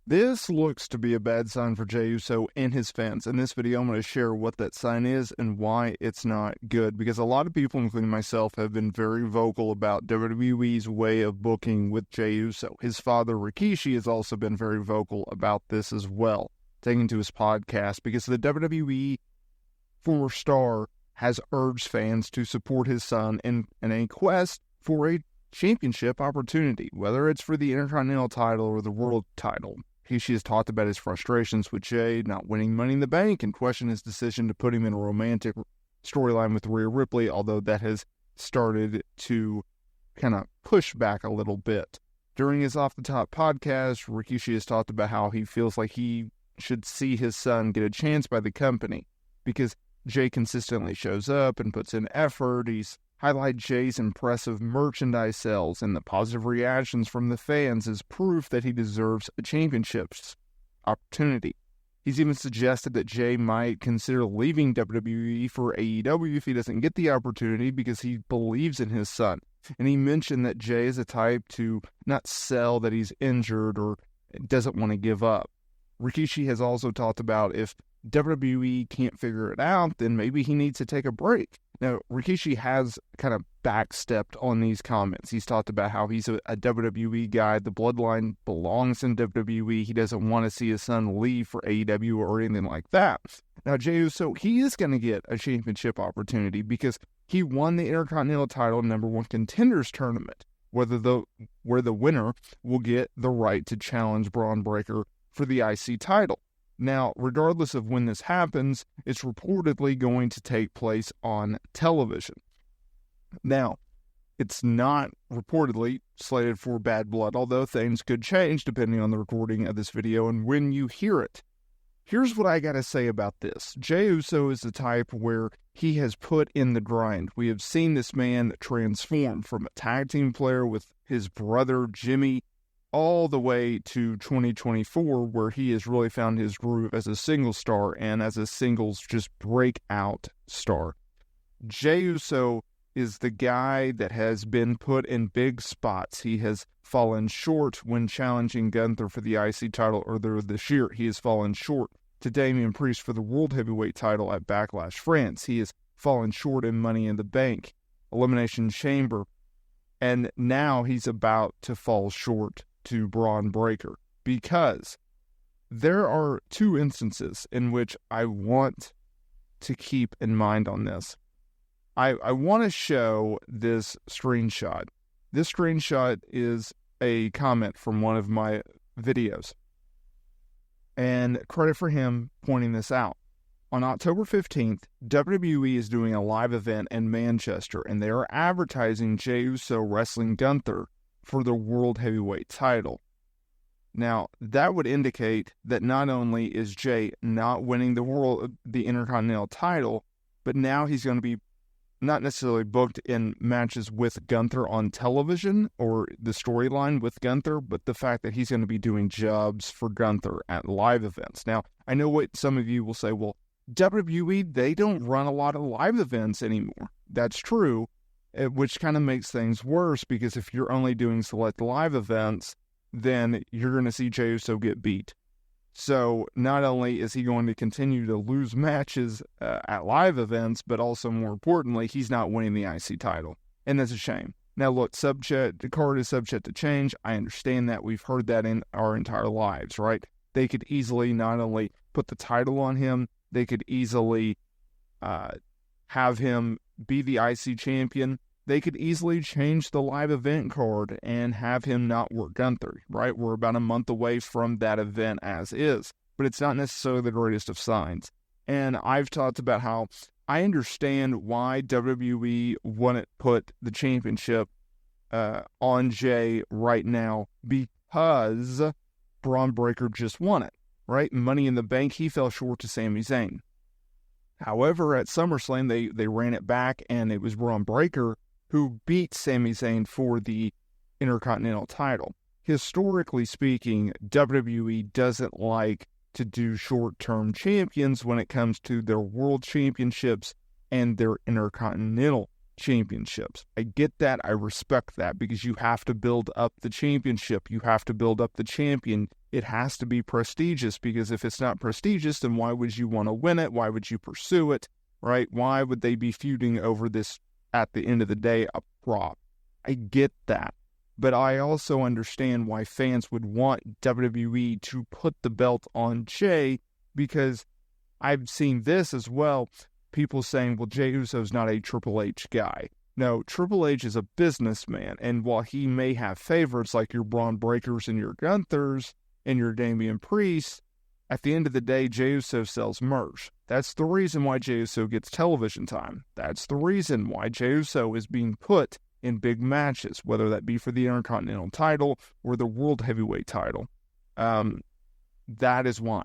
This looks to be a bad sign for Jey Uso and his fans. In this video, I'm going to share what that sign is and why it's not good. Because a lot of people, including myself, have been very vocal about WWE's way of booking with Jey Uso. His father, Rikishi, has also been very vocal about this as well, taking to his podcast, because the WWE former star has urged fans to support his son in a quest for a championship opportunity, whether it's for the Intercontinental title or the World title. Rikishi has talked about his frustrations with Jey not winning Money in the Bank and questioned his decision to put him in a romantic storyline with Rhea Ripley, although that has started to kind of push back a little bit. During his Off the Top podcast, Rikishi has talked about how he feels like he should see his son get a chance by the company because Jey consistently shows up and puts in effort. He's highlighted Jey's impressive merchandise sales and the positive reactions from the fans as proof that he deserves a championships opportunity. He's even suggested that Jey might consider leaving WWE for AEW if he doesn't get the opportunity because he believes in his son. And he mentioned that Jey is a type to not sell that he's injured or doesn't want to give up. Rikishi has also talked about if WWE can't figure it out, then maybe he needs to take a break. Now, Rikishi has kind of backstepped on these comments. He's talked about how he's a WWE guy. The bloodline belongs in WWE. He doesn't want to see his son leave for AEW or anything like that. Now, Jey Uso, he is going to get a championship opportunity because he won the Intercontinental title #1 Contenders tournament, where the winner will get the right to challenge Braun Breaker for the IC title. Now, regardless of when this happens, it's reportedly going to take place on television. Now, it's not reportedly slated for Bad Blood, although things could change depending on the recording of this video and when you hear it. Here's what I gotta say about this. Jey Uso is the type where he has put in the grind. We have seen this man transform from a tag team player with his brother Jimmy all the way to 2024, where he has really found his groove as a single star and as a singles just breakout star. Jey Uso is the guy that has been put in big spots. He has fallen short when challenging Gunther for the IC title earlier this year. He has fallen short to Damian Priest for the World Heavyweight title at Backlash France. He has fallen short in Money in the Bank, Elimination Chamber, and now he's about to fall short to Braun Breaker, because there are two instances in which I want to keep in mind on this. I want to show this screenshot. This screenshot is a comment from one of my videos, and credit for him pointing this out. On October 15th, WWE is doing a live event in Manchester, and they are advertising Jey Uso wrestling Gunther for the World Heavyweight title. Now, that would indicate that not only is Jey not winning the Intercontinental title, but now he's going to be not necessarily booked in matches with Gunther on television or the storyline with Gunther, but the fact that he's going to be doing jobs for Gunther at live events. Now, I know what some of you will say, well, WWE, they don't run a lot of live events anymore. That's true, which kind of makes things worse, because if you're only doing select live events, then you're going to see Jey Uso get beat. So not only is he going to continue to lose matches at live events, but also, more importantly, he's not winning the IC title. And that's a shame. Now look, the card is subject to change. I understand that. We've heard that in our entire lives, right? They could easily not only put the title on him, they could easily have him be the IC champion. They could easily change the live event card and have him not work Gunther, right? We're about a month away from that event as is, but it's not necessarily the greatest of signs. And I've talked about how I understand why WWE wouldn't put the championship on Jey right now, because Braun Breaker just won it, right? Money in the Bank, he fell short to Sami Zayn. However, at SummerSlam, they ran it back, and it was Braun Breaker who beat Sami Zayn for the Intercontinental title. Historically speaking, WWE doesn't like to do short-term champions when it comes to their World Championships and their Intercontinental championships. I get that. I respect that because you have to build up the championship. You have to build up the champion. It has to be prestigious because if it's not prestigious, then why would you want to win it? Why would you pursue it, right? Why would they be feuding over this, at the end of the day, a prop? I get that. But I also understand why fans would want WWE to put the belt on Jey, because I've seen this as well. People saying, well, Jey Uso's not a Triple H guy. No, Triple H is a businessman, and while he may have favorites like your Braun Breakers and your Gunthers and your Damian Priest, at the end of the day, Jey Uso sells merch. That's the reason why Jey Uso gets television time. That's the reason why Jey Uso is being put in big matches, whether that be for the Intercontinental title or the World Heavyweight title. That is why.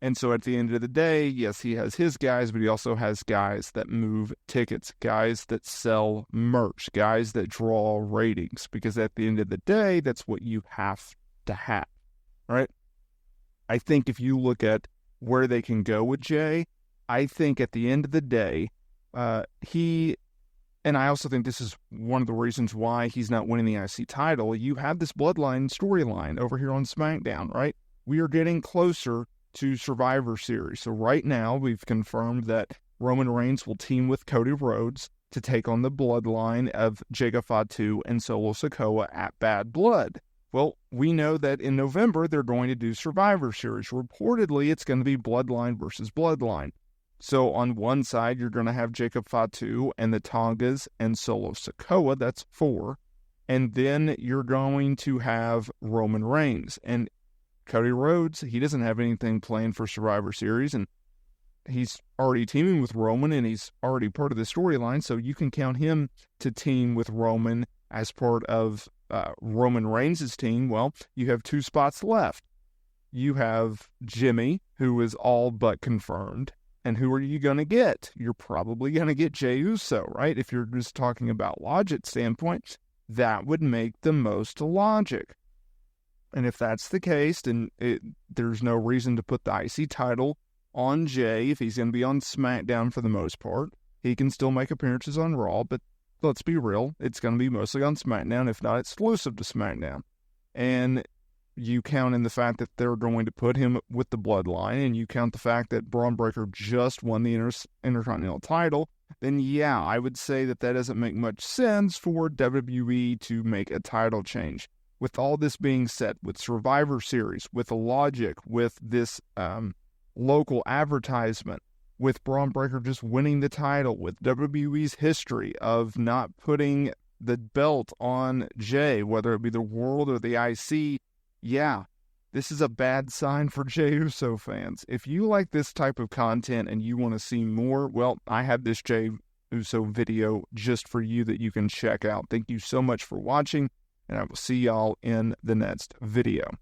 And so at the end of the day, yes, he has his guys, but he also has guys that move tickets, guys that sell merch, guys that draw ratings, because at the end of the day, that's what you have to have, right? I think if you look at where they can go with Jey, I think at the end of the day, and I also think this is one of the reasons why he's not winning the IC title. You have this bloodline storyline over here on SmackDown, right? We are getting closer to Survivor Series. So right now, we've confirmed that Roman Reigns will team with Cody Rhodes to take on the bloodline of Jacob Fatu and Solo Sikoa at Bad Blood. Well, we know that in November, they're going to do Survivor Series. Reportedly, it's going to be Bloodline versus Bloodline. So on one side, you're going to have Jacob Fatu and the Tongas and Solo Sikoa. That's 4. And then you're going to have Roman Reigns. And Cody Rhodes, he doesn't have anything planned for Survivor Series. And he's already teaming with Roman, and he's already part of the storyline. So you can count him to team with Roman as part of Roman Reigns' team. Well, you have 2 spots left. You have Jimmy, who is all but confirmed. And who are you going to get? You're probably going to get Jey Uso, right? If you're just talking about logic standpoint, that would make the most logic. And if that's the case, then there's no reason to put the IC title on Jey if he's going to be on SmackDown for the most part. He can still make appearances on Raw, but let's be real, it's going to be mostly on SmackDown, if not exclusive to SmackDown. And you count in the fact that they're going to put him with the bloodline, and you count the fact that Braun Breaker just won the Intercontinental title, then yeah, I would say that doesn't make much sense for WWE to make a title change. With all this being said, with Survivor Series, with the logic, with this local advertisement, with Braun Breaker just winning the title, with WWE's history of not putting the belt on Jey, whether it be the World or the IC, yeah, this is a bad sign for Jey Uso fans. If you like this type of content and you want to see more, well, I have this Jey Uso video just for you that you can check out. Thank you so much for watching, and I will see y'all in the next video.